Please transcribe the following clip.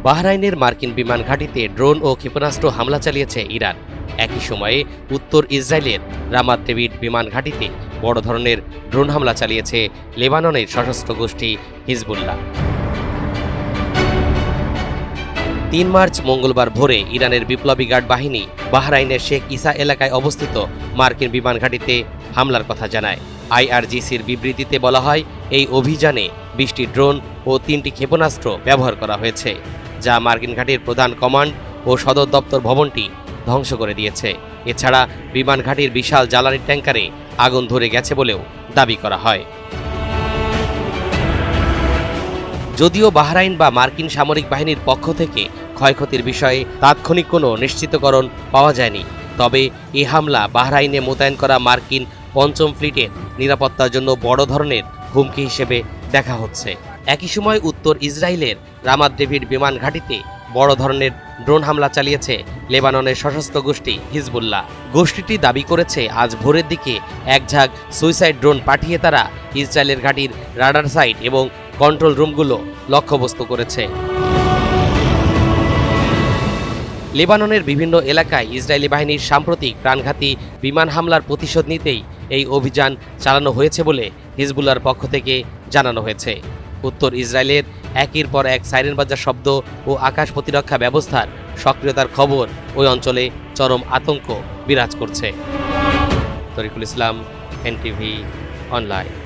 বাহরাইনের মার্কিন বিমান ঘাঁটিতে ড্রোন ও ক্ষেপণাস্ত্র হামলা চালিয়েছে ইরান। একই সময়ে উত্তর ইসরায়েলের রামাত ডেভিড বিমান ঘাঁটিতে বড় ধরনের ড্রোন হামলা চালিয়েছে লেবাননের সশস্ত্র গোষ্ঠী হিজবুল্লাহ। ৩ মার্চ মঙ্গলবার ভোরে ইরানের বিপ্লবী গার্ড বাহিনী বাহরাইনের শেখ ইসা এলাকায় অবস্থিত মার্কিন বিমান ঘাঁটিতে হামলার কথা জানায়। আইআরজিসির বিবৃতিতে বলা হয়, এই অভিযানে ২০টি ড্রোন ও ৩টি ক্ষেপণাস্ত্র ব্যবহার করা হয়েছে, যা মার্কিন ঘাঁটির প্রধান কমান্ড ও সদর দপ্তর ভবনটি ধ্বংস করে দিয়েছে। এছাড়া বিমান ঘাঁটির বিশাল জ্বালানি ট্যাঙ্কারে আগুন ধরে গেছে বলেও দাবি করা হয়। যদিও বাহরাইন বা মার্কিন সামরিক বাহিনীর পক্ষ থেকে ক্ষয়ক্ষতির বিষয়ে তাৎক্ষণিক কোনো নিশ্চিতকরণ পাওয়া যায়নি, তবে এই হামলা বাহরাইনে মোতায়েন করা মার্কিন পঞ্চম ফ্লিটের নিরাপত্তার জন্য বড় ধরনের হুমকি হিসেবে দেখা হচ্ছে। একই সময় উত্তর ইসরায়েলের রামাত ডেভিড বিমান ঘাঁটিতে বড় ধরনের ড্রোন হামলা চালিয়েছে লেবাননের সশস্ত্র গোষ্ঠী হিজবুল্লাহ। গোষ্ঠীটি দাবি করেছে, আজ ভোরের দিকে এক ঝাঁক সুইসাইড ড্রোন পাঠিয়ে তারা ইসরায়েলের ঘাঁটির রাডার সাইট এবং কন্ট্রোল রুমগুলো লক্ষ্যবস্তু করেছে। লেবাননের বিভিন্ন এলাকায় ইসরায়েলি বাহিনীর সাম্প্রতিক প্রাণঘাতী বিমান হামলার প্রতিশোধ নিতেই এই অভিযান চালানো হয়েছে বলে হিজবুল্লাহর পক্ষ থেকে জানানো হয়েছে। উত্তর ইসরায়েলের একের পর এক সাইরেন বাজার শব্দ ও আকাশ প্রতিরক্ষা ব্যবস্থার সক্রিয়তার খবর ওই অঞ্চলে চরম আতঙ্ক বিরাজ করছে। তরিকুল ইসলাম, এনটিভি অনলাইন।